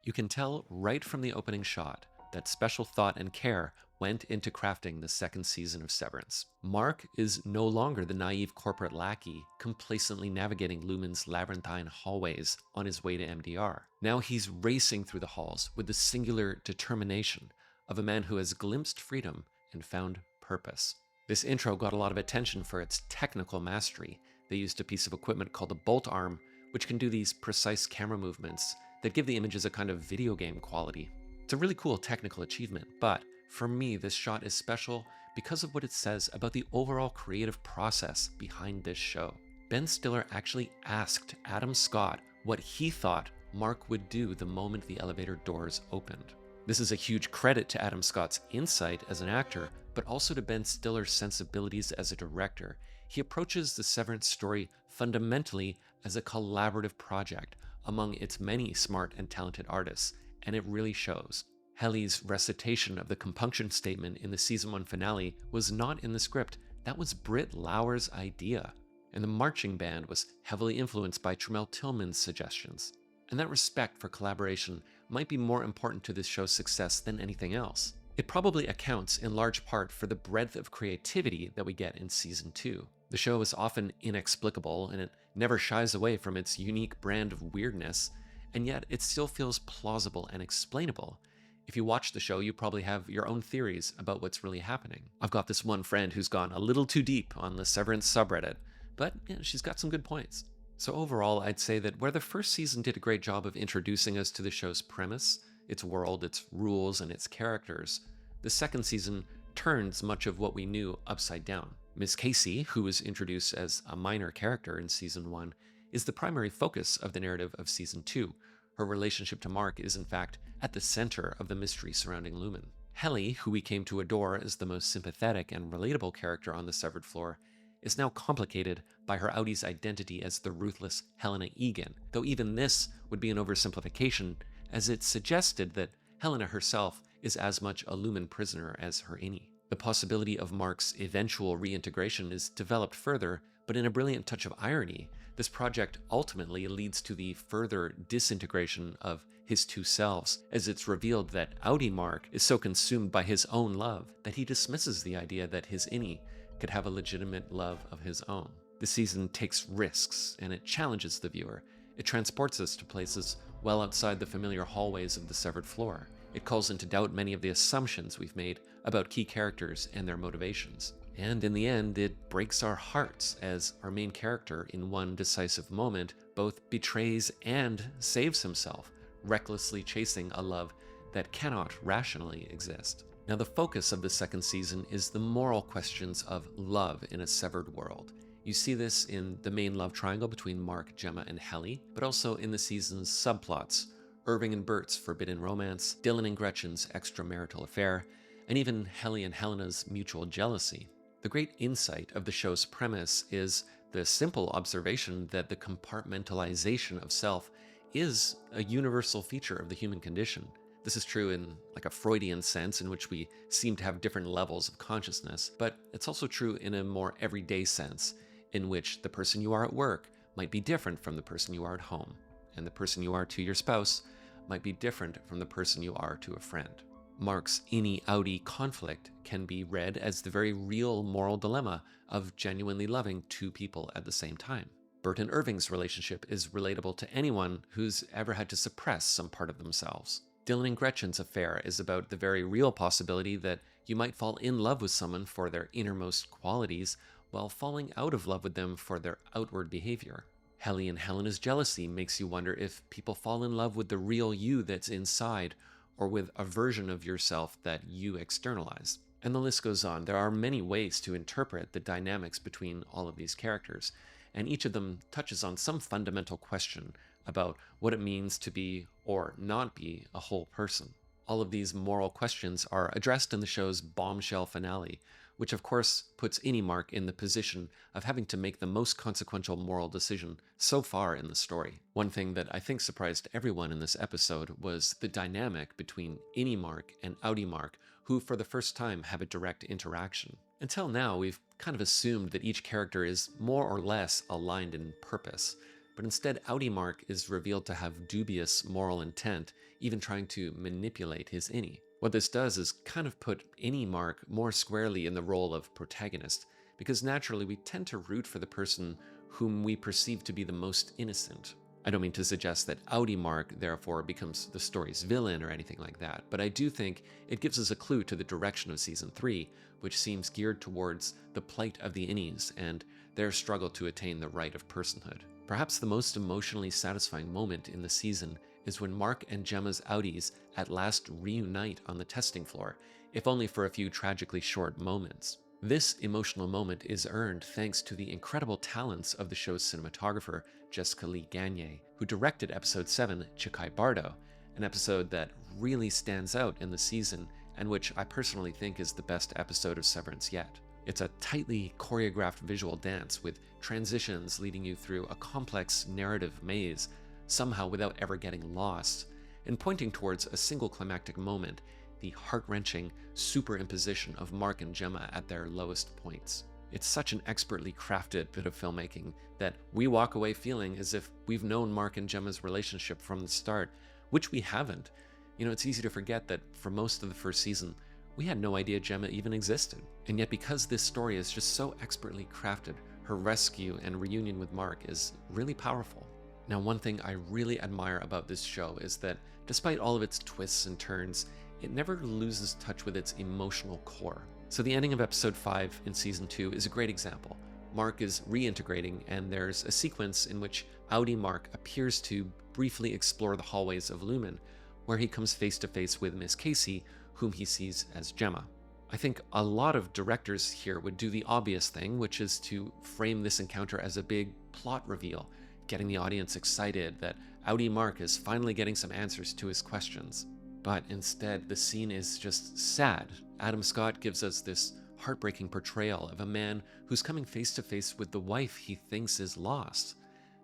You can tell right from the opening shot that special thought and care went into crafting the second season of Severance. Mark is no longer the naive corporate lackey complacently navigating Lumen's labyrinthine hallways on his way to MDR. Now he's racing through the halls with the singular determination of a man who has glimpsed freedom and found purpose. This intro got a lot of attention for its technical mastery. They used a piece of equipment called a bolt arm, which can do these precise camera movements that give the images a kind of video game quality. It's a really cool technical achievement, but for me, this shot is special because of what it says about the overall creative process behind this show. Ben Stiller actually asked Adam Scott what he thought Mark would do the moment the elevator doors opened. This is a huge credit to Adam Scott's insight as an actor, but also to Ben Stiller's sensibilities as a director. He approaches the Severance story fundamentally as a collaborative project among its many smart and talented artists, and it really shows. Helly's recitation of the compunction statement in the season 1 finale was not in the script. That was Britt Lauer's idea. And the marching band was heavily influenced by Tremel Tillman's suggestions. And that respect for collaboration might be more important to this show's success than anything else. It probably accounts in large part for the breadth of creativity that we get in season 2. The show is often inexplicable, and it never shies away from its unique brand of weirdness, and yet it still feels plausible and explainable. If you watch the show, you probably have your own theories about what's really happening. I've got this one friend who's gone a little too deep on the Severance subreddit, but she's got some good points. So overall, I'd say that where the first season did a great job of introducing us to the show's premise, its world, its rules, and its characters, the second season turns much of what we knew upside down. Miss Casey, who was introduced as a minor character in season 1, is the primary focus of the narrative of season 2. Her relationship to Mark is in fact at the center of the mystery surrounding Lumen. Helly, who we came to adore as the most sympathetic and relatable character on the Severed Floor, is now complicated by her Audie's identity as the ruthless Helena Egan, though even this would be an oversimplification, as it suggested that Helena herself is as much a Lumen prisoner as her Innie. The possibility of Mark's eventual reintegration is developed further, but in a brilliant touch of irony, this project ultimately leads to the further disintegration of his two selves, as it's revealed that Audie Mark is so consumed by his own love that he dismisses the idea that his Innie could have a legitimate love of his own. The season takes risks, and it challenges the viewer. It transports us to places well outside the familiar hallways of the Severed Floor. It calls into doubt many of the assumptions we've made about key characters and their motivations. And in the end, it breaks our hearts as our main character, in one decisive moment, both betrays and saves himself, recklessly chasing a love that cannot rationally exist. Now, the focus of the second season is the moral questions of love in a severed world. You see this in the main love triangle between Mark, Gemma, and Helly, but also in the season's subplots: Irving and Bert's forbidden romance, Dylan and Gretchen's extramarital affair, and even Helly and Helena's mutual jealousy. The great insight of the show's premise is the simple observation that the compartmentalization of self is a universal feature of the human condition. This is true in like a Freudian sense, in which we seem to have different levels of consciousness, but it's also true in a more everyday sense, in which the person you are at work might be different from the person you are at home, and the person you are to your spouse might be different from the person you are to a friend. Mark's Innie-Audie conflict can be read as the very real moral dilemma of genuinely loving two people at the same time. Bert and Irving's relationship is relatable to anyone who's ever had to suppress some part of themselves. Dylan and Gretchen's affair is about the very real possibility that you might fall in love with someone for their innermost qualities while falling out of love with them for their outward behavior. Helly and Helena's jealousy makes you wonder if people fall in love with the real you that's inside, or with a version of yourself that you externalize. And the list goes on. There are many ways to interpret the dynamics between all of these characters, and each of them touches on some fundamental question about what it means to be or not be a whole person. All of these moral questions are addressed in the show's bombshell finale, which of course puts Innie Mark in the position of having to make the most consequential moral decision so far in the story. One thing that I think surprised everyone in this episode was the dynamic between Innie Mark and Audie Mark, who for the first time have a direct interaction. Until now, we've kind of assumed that each character is more or less aligned in purpose. but instead Audi Mark is revealed to have dubious moral intent, even trying to manipulate his innie. What this does is kind of put innie Mark more squarely in the role of protagonist, because naturally we tend to root for the person whom we perceive to be the most innocent. I don't mean to suggest that Audi Mark therefore becomes the story's villain or anything like that, but I do think it gives us a clue to the direction of Season 3, which seems geared towards the plight of the innies and their struggle to attain the right of personhood. Perhaps the most emotionally satisfying moment in the season is when Mark and Gemma's Audis at last reunite on the testing floor, if only for a few tragically short moments. This emotional moment is earned thanks to the incredible talents of the show's cinematographer, Jessica Lee Gagne, who directed episode 7, Chikai Bardo, an episode that really stands out in the season and which I personally think is the best episode of Severance yet. It's a tightly choreographed visual dance with transitions leading you through a complex narrative maze, somehow without ever getting lost, and pointing towards a single climactic moment, the heart-wrenching superimposition of Mark and Gemma at their lowest points. It's such an expertly crafted bit of filmmaking that we walk away feeling as if we've known Mark and Gemma's relationship from the start, which we haven't. You know, it's easy to forget that for most of the first season, we had no idea Gemma even existed. And yet because this story is just so expertly crafted, her rescue and reunion with Mark is really powerful. Now, one thing I really admire about this show is that despite all of its twists and turns, it never loses touch with its emotional core. So the ending of episode 5 in season 2 is a great example. Mark is reintegrating, and there's a sequence in which Audi Mark appears to briefly explore the hallways of Lumen, where he comes face to face with Miss Casey, whom he sees as Gemma. I think a lot of directors here would do the obvious thing, which is to frame this encounter as a big plot reveal, getting the audience excited that Audi Mark is finally getting some answers to his questions. But instead, the scene is just sad. Adam Scott gives us this heartbreaking portrayal of a man who's coming face to face with the wife he thinks is lost.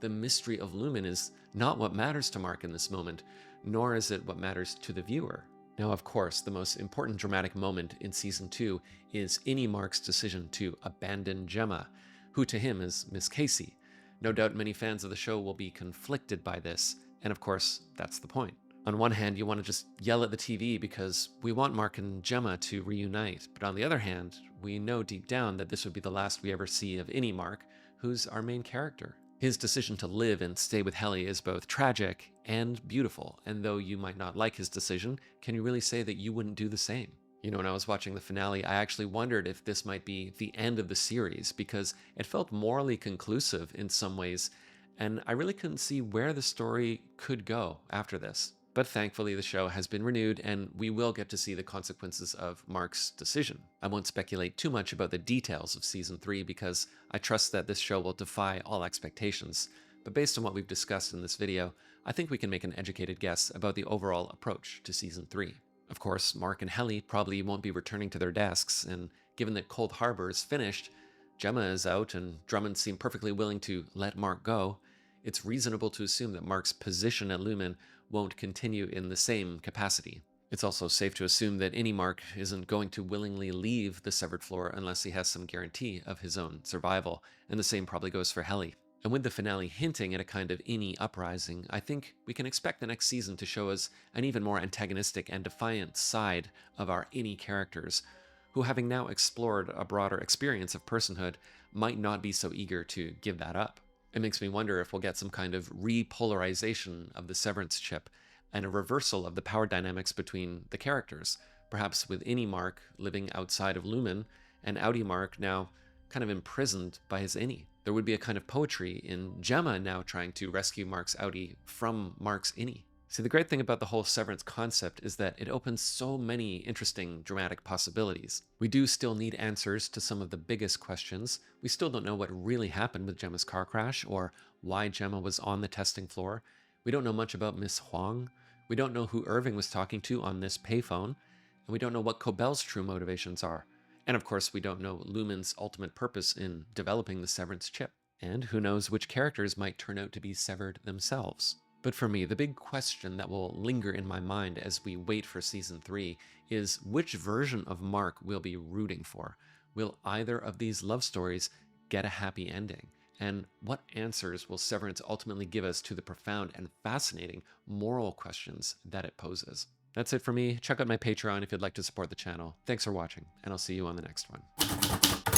The mystery of Lumen is not what matters to Mark in this moment, nor is it what matters to the viewer. Now, of course, the most important dramatic moment in season 2 is innie Mark's decision to abandon Gemma, who to him is Miss Casey. No doubt many fans of the show will be conflicted by this, and of course, that's the point. On one hand, you want to just yell at the TV because we want Mark and Gemma to reunite, but on the other hand, we know deep down that this would be the last we ever see of innie Mark, who's our main character. His decision to live and stay with Helly is both tragic and beautiful, and though you might not like his decision, can you really say that you wouldn't do the same? You know, when I was watching the finale, I actually wondered if this might be the end of the series, because it felt morally conclusive in some ways, and I really couldn't see where the story could go after this. But thankfully, the show has been renewed, and we will get to see the consequences of Mark's decision. I won't speculate too much about the details of Season 3 because I trust that this show will defy all expectations. But based on what we've discussed in this video, I think we can make an educated guess about the overall approach to Season 3. Of course, Mark and Helly probably won't be returning to their desks, and given that Cold Harbor is finished, Gemma is out, and Drummond seemed perfectly willing to let Mark go, it's reasonable to assume that Mark's position at Lumen won't continue in the same capacity. It's also safe to assume that innie Mark isn't going to willingly leave the severed floor unless he has some guarantee of his own survival, and the same probably goes for Helly. And with the finale hinting at a kind of innie uprising, I think we can expect the next season to show us an even more antagonistic and defiant side of our innie characters, who, having now explored a broader experience of personhood, might not be so eager to give that up. It makes me wonder if we'll get some kind of repolarization of the Severance chip and a reversal of the power dynamics between the characters, perhaps with innie Mark living outside of Lumen and Audi Mark now kind of imprisoned by his innie. There would be a kind of poetry in Gemma now trying to rescue Mark's Audi from Mark's innie. See, the great thing about the whole Severance concept is that it opens so many interesting dramatic possibilities. We do still need answers to some of the biggest questions. We still don't know what really happened with Gemma's car crash or why Gemma was on the testing floor. We don't know much about Miss Huang. We don't know who Irving was talking to on this payphone. And we don't know what Cobell's true motivations are. And of course, we don't know Lumen's ultimate purpose in developing the Severance chip. And who knows which characters might turn out to be severed themselves. But for me, the big question that will linger in my mind as we wait for Season 3 is which version of Mark we'll be rooting for. Will either of these love stories get a happy ending? And what answers will Severance ultimately give us to the profound and fascinating moral questions that it poses? That's it for me. Check out my Patreon if you'd like to support the channel. Thanks for watching, and I'll see you on the next one.